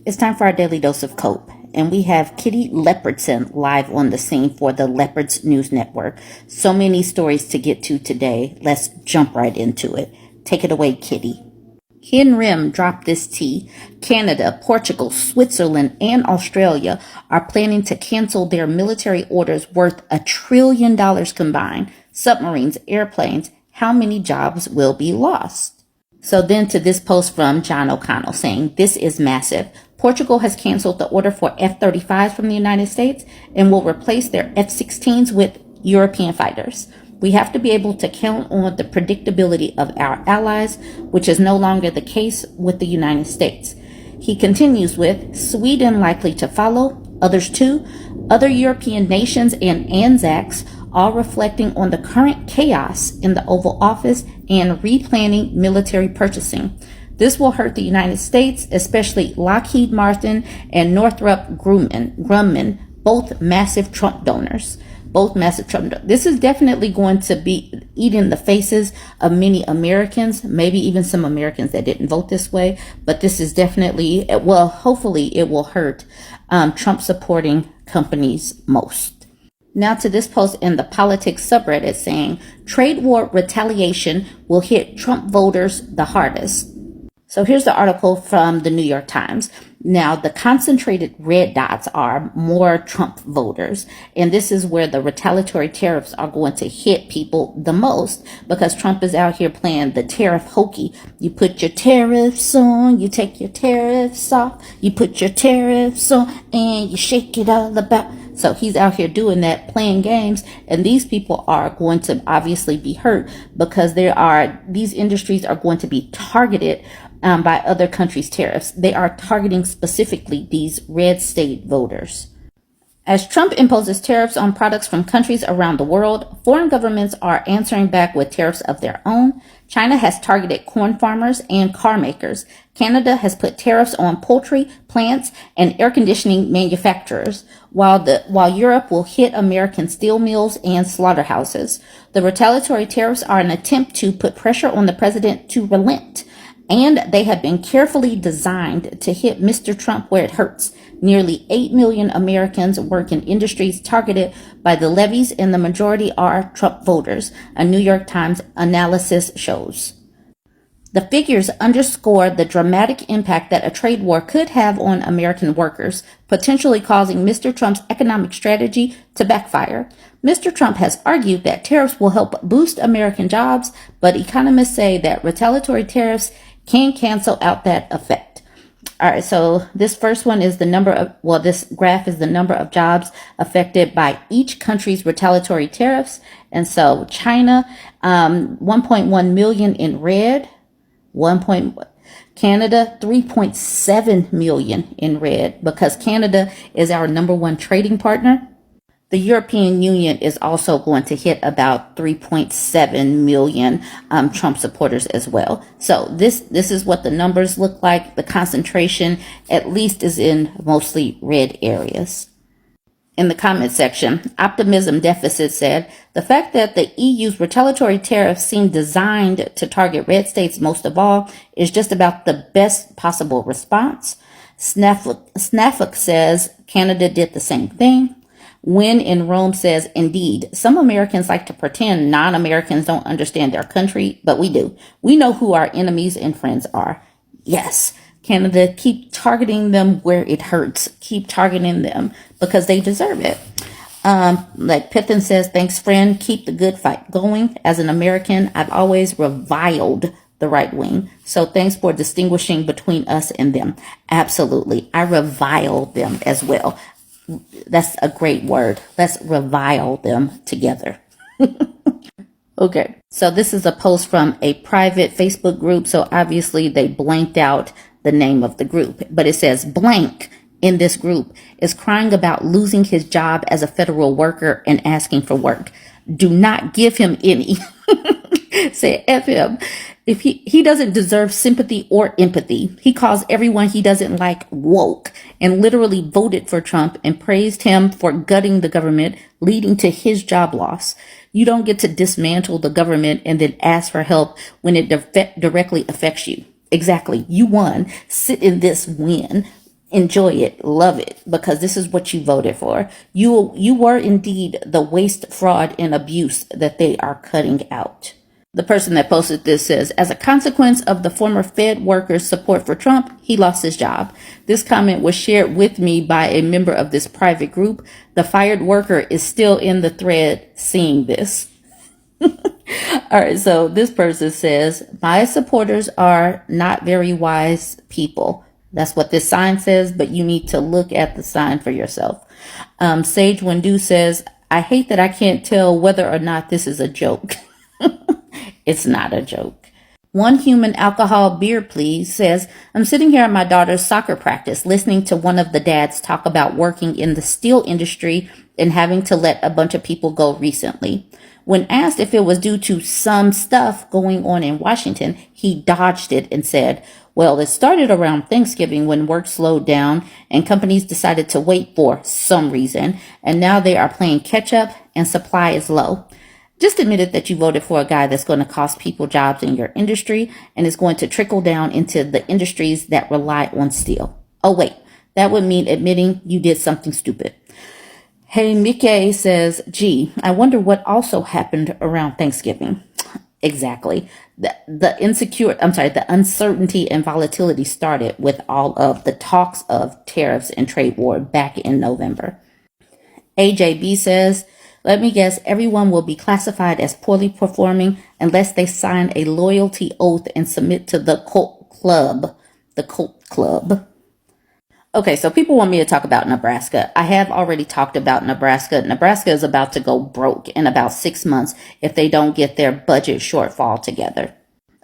It's time for our daily dose of cope, and we have Kitty Leopardson live on the scene for the Leopards News Network. So many stories to get to today. Let's jump right into it. Take it away, Kitty. Ken Rim dropped this tea. Canada, Portugal, Switzerland, and Australia are planning to cancel their military orders worth $1 trillion combined. Submarines, airplanes, how many jobs will be lost? So then to this post from John O'Connell saying, this is massive. Portugal has canceled the order for F-35s from the United States and will replace their F-16s with European fighters. We have to be able to count on the predictability of our allies, which is no longer the case with the United States. He continues with Sweden likely to follow, others too, other European nations and ANZACs, all reflecting on the current chaos in the Oval Office and replanning military purchasing. This will hurt the United States, especially Lockheed Martin and Northrop Grumman, both massive Trump donors. This is definitely going to be eating the faces of many Americans, maybe even some Americans that didn't vote this way. But this is definitely, well, hopefully it will hurt Trump supporting companies most. Now to this post in the politics subreddit saying, trade war retaliation will hit Trump voters the hardest. So here's the article from the New York Times. Now, the concentrated red dots are more Trump voters. And this is where the retaliatory tariffs are going to hit people the most because Trump is out here playing the tariff hokey. You put your tariffs on, you take your tariffs off, you put your tariffs on, and you shake it all about. So he's out here doing that, playing games, and these people are going to obviously be hurt because these industries are going to be targeted by other countries' tariffs. They are targeting specifically these red state voters. As Trump imposes tariffs on products from countries around the world, foreign governments are answering back with tariffs of their own. China has targeted corn farmers and car makers. Canada has put tariffs on poultry, plants, and air conditioning manufacturers, while Europe will hit American steel mills and slaughterhouses. The retaliatory tariffs are an attempt to put pressure on the president to relent, and they have been carefully designed to hit Mr. Trump where it hurts. Nearly 8 million Americans work in industries targeted by the levies, and the majority are Trump voters, a New York Times analysis shows. The figures underscore the dramatic impact that a trade war could have on American workers, potentially causing Mr. Trump's economic strategy to backfire. Mr. Trump has argued that tariffs will help boost American jobs, but economists say that retaliatory tariffs can cancel out that effect. All right, so this first one is this graph is the number of jobs affected by each country's retaliatory tariffs. And so China, 1.1 million in red, Canada, 3.7 million in red because Canada is our number one trading partner. The European Union is also going to hit about 3.7 million Trump supporters as well. So this is what the numbers look like. The concentration at least is in mostly red areas. In the comment section, Optimism Deficit said, the fact that the EU's retaliatory tariffs seem designed to target red states most of all is just about the best possible response. Snafuk says Canada did the same thing. When in Rome says, indeed, some Americans like to pretend non-Americans don't understand their country, but we do. We know who our enemies and friends are. Yes, Canada, keep targeting them where it hurts. Keep targeting them because they deserve it. Like Pithen says, thanks, friend. Keep the good fight going. As an American, I've always reviled the right wing. So thanks for distinguishing between us and them. Absolutely. I revile them as well. That's a great word. Let's revile them together. Okay. So this is a post from a private Facebook group. So obviously they blanked out the name of the group, but it says blank in this group is crying about losing his job as a federal worker and asking for work. Do not give him any. Say F him. If he doesn't deserve sympathy or empathy. He calls everyone he doesn't like woke and literally voted for Trump and praised him for gutting the government, leading to his job loss. You don't get to dismantle the government and then ask for help when it directly affects you. Exactly. You won. Sit in this win. Enjoy it, love it, because this is what you voted for. You were indeed the waste, fraud, and abuse that they are cutting out. The person that posted this says, as a consequence of the former Fed worker's support for Trump, he lost his job. This comment was shared with me by a member of this private group. The fired worker is still in the thread seeing this. All right, so this person says, my supporters are not very wise people. That's what this sign says, but you need to look at the sign for yourself. Sage Windu says, I hate that I can't tell whether or not this is a joke. It's not a joke. One human alcohol beer, please, says, I'm sitting here at my daughter's soccer practice listening to one of the dads talk about working in the steel industry and having to let a bunch of people go recently. When asked if it was due to some stuff going on in Washington, he dodged it and said, well, it started around Thanksgiving when work slowed down and companies decided to wait for some reason, and now they are playing catch up and supply is low. Just admitted that you voted for a guy that's going to cost people jobs in your industry and is going to trickle down into the industries that rely on steel. Oh, wait, that would mean admitting you did something stupid. Hey, Mickey says, gee, I wonder what also happened around Thanksgiving. Exactly. The uncertainty and volatility started with all of the talks of tariffs and trade war back in November. AJB says, let me guess, everyone will be classified as poorly performing unless they sign a loyalty oath and submit to the cult club. The cult club. Okay, so people want me to talk about Nebraska. I have already talked about Nebraska. Nebraska is about to go broke in about 6 months if they don't get their budget shortfall together.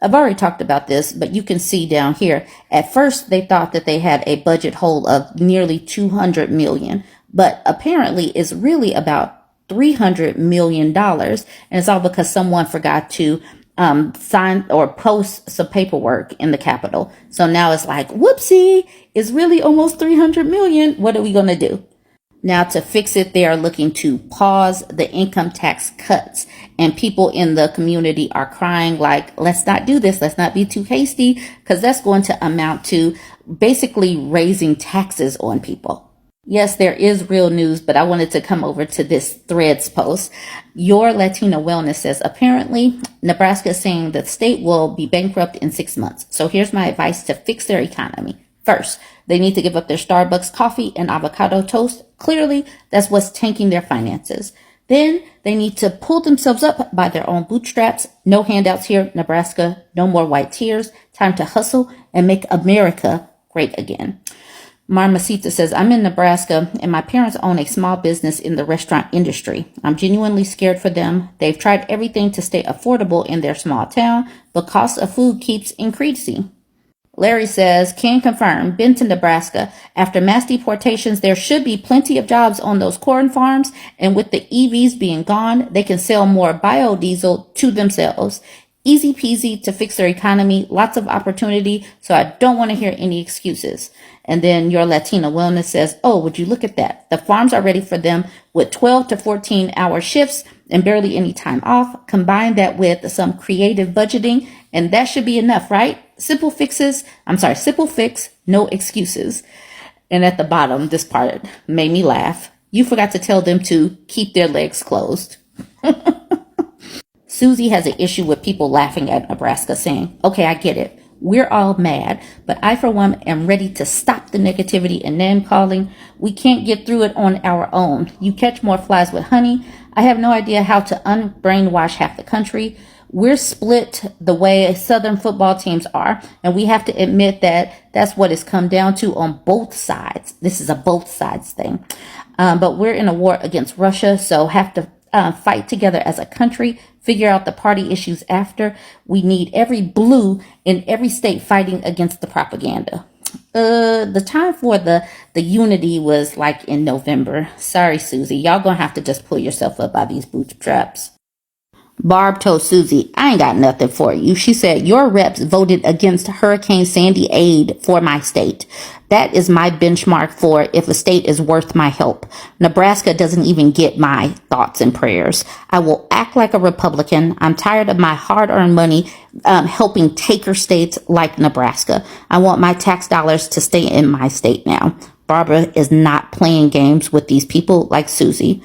I've already talked about this, but you can see down here, at first they thought that they had a budget hole of nearly $200 million, but apparently it's really about $300 million. And it's all because someone forgot to sign or post some paperwork in the Capitol. So now it's like, whoopsie, it's really almost 300 million. What are we going to do? Now to fix it, they are looking to pause the income tax cuts, and people in the community are crying like, let's not do this. Let's not be too hasty, because that's going to amount to basically raising taxes on people. Yes, there is real news, but I wanted to come over to this Threads post. Your Latino Wellness says, apparently, Nebraska is saying the state will be bankrupt in 6 months. So here's my advice to fix their economy. First, they need to give up their Starbucks coffee and avocado toast. Clearly, that's what's tanking their finances. Then they need to pull themselves up by their own bootstraps. No handouts here, Nebraska. No more white tears. Time to hustle and make America great again. Marmasita says, I'm in Nebraska and my parents own a small business in the restaurant industry. I'm genuinely scared for them. They've tried everything to stay affordable in their small town, but cost of food keeps increasing. Larry says, can confirm, been to Nebraska. After mass deportations, there should be plenty of jobs on those corn farms, and with the EVs being gone, they can sell more biodiesel to themselves. Easy peasy to fix their economy, lots of opportunity, so I don't want to hear any excuses. And then your Latina Wellness says, oh, would you look at that? The farms are ready for them with 12 to 14 hour shifts and barely any time off. Combine that with some creative budgeting, and that should be enough, right? Simple fix, no excuses. And at the bottom, this part made me laugh. You forgot to tell them to keep their legs closed. Susie has an issue with people laughing at Nebraska, saying, okay, I get it. We're all mad, but I, for one, am ready to stop the negativity and name calling. We can't get through it on our own. You catch more flies with honey. I have no idea how to unbrainwash half the country. We're split the way Southern football teams are, and we have to admit that that's what it's come down to on both sides. This is a both sides thing. But we're in a war against Russia, so have to fight together as a country, figure out the party issues after. We need every blue in every state fighting against the propaganda. The time for the unity was like in November. Sorry, Susie. Y'all gonna have to just pull yourself up by these bootstraps. Barb told Susie, I ain't got nothing for you. She said, your reps voted against Hurricane Sandy aid for my state. That is my benchmark for if a state is worth my help. Nebraska doesn't even get my thoughts and prayers. I will act like a Republican. I'm tired of my hard-earned money helping taker states like Nebraska. I want my tax dollars to stay in my state now. Barbara is not playing games with these people like Susie.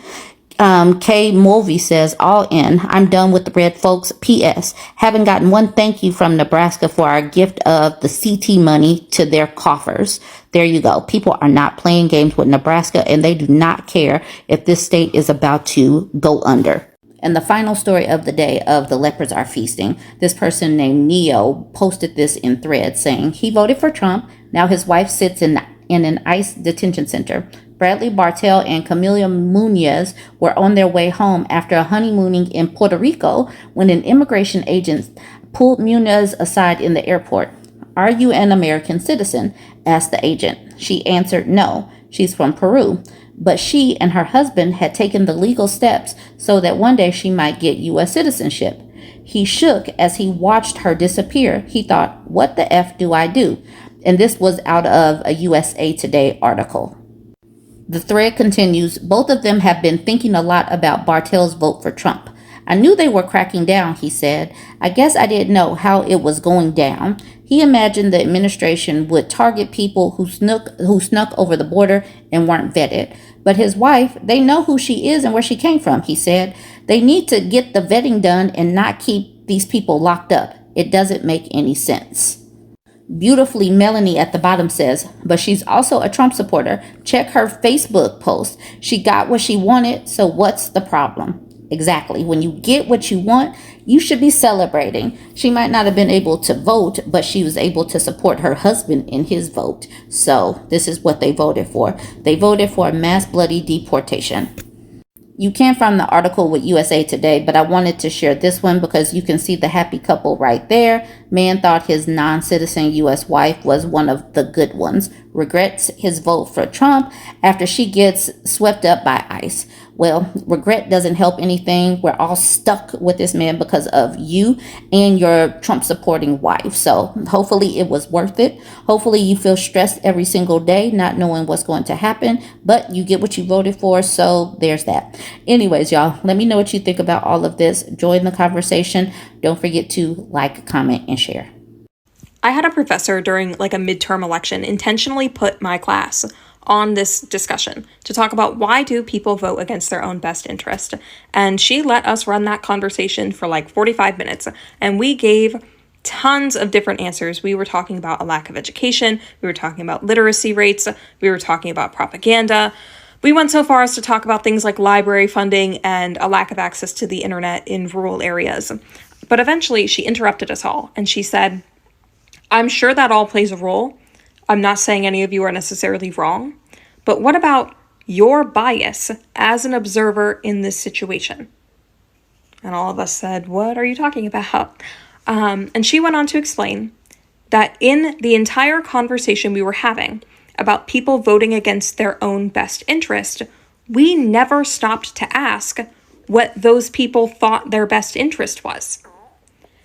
Kay Mulvey says, all in. I'm done with the red folks. P.S. Haven't gotten one thank you from Nebraska for our gift of the CT money to their coffers. There you go. People are not playing games with Nebraska, and they do not care if this state is about to go under. And the final story of the day of the leopards are feasting. This person named Neo posted this in Threads saying he voted for Trump. Now his wife sits in an ICE detention center. Bradley Bartell and Camila Munez were on their way home after honeymooning in Puerto Rico when an immigration agent pulled Munez aside in the airport. Are you an American citizen? Asked the agent. She answered no. She's from Peru. But she and her husband had taken the legal steps so that one day she might get U.S. citizenship. He shook as he watched her disappear. He thought, what the F do I do? And this was out of a USA Today article. The thread continues, both of them have been thinking a lot about Bartell's vote for Trump. I knew they were cracking down, he said. I guess I didn't know how it was going down. He imagined the administration would target people who snuck over the border and weren't vetted. But his wife, they know who she is and where she came from, he said. They need to get the vetting done and not keep these people locked up. It doesn't make any sense. Beautifully, Melanie at the bottom says, but she's also a Trump supporter. Check her Facebook post. She got what she wanted, so what's the problem? Exactly. When you get what you want, you should be celebrating. She might not have been able to vote, but she was able to support her husband in his vote. So this is what they voted for. They voted for a mass bloody deportation. You can find the article with USA Today, but I wanted to share this one because you can see the happy couple right there. Man thought his non-citizen U.S. wife was one of the good ones. Regrets his vote for Trump after she gets swept up by ICE. Well, regret doesn't help anything. We're all stuck with this man because of you and your Trump supporting wife. So hopefully it was worth it. Hopefully you feel stressed every single day, not knowing what's going to happen, but you get what you voted for. So there's that. Anyways, y'all, let me know what you think about all of this. Join the conversation. Don't forget to like, comment, and share. I had a professor during like a midterm election intentionally put my class on this discussion to talk about why do people vote against their own best interest. And she let us run that conversation for like 45 minutes. And we gave tons of different answers. We were talking about a lack of education. We were talking about literacy rates. We were talking about propaganda. We went so far as to talk about things like library funding and a lack of access to the internet in rural areas. But eventually she interrupted us all and she said, I'm sure that all plays a role. I'm not saying any of you are necessarily wrong, but what about your bias as an observer in this situation? And all of us said, what are you talking about? And she went on to explain that in the entire conversation we were having about people voting against their own best interest, we never stopped to ask what those people thought their best interest was.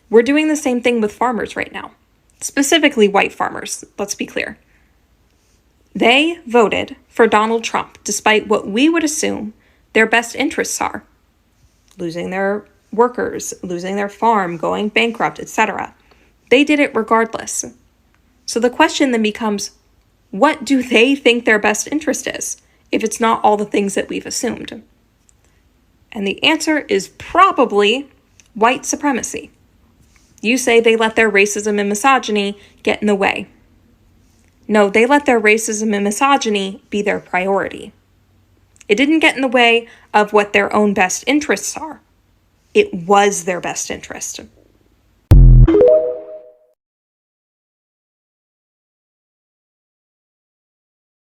We're doing the same thing with farmers right now. Specifically white farmers, let's be clear. They voted for Donald Trump despite what we would assume their best interests are. Losing their workers, losing their farm, going bankrupt, etc. They did it regardless. So the question then becomes, what do they think their best interest is, if it's not all the things that we've assumed? And the answer is probably white supremacy. You say they let their racism and misogyny get in the way. No, they let their racism and misogyny be their priority. It didn't get in the way of what their own best interests are. It was their best interest.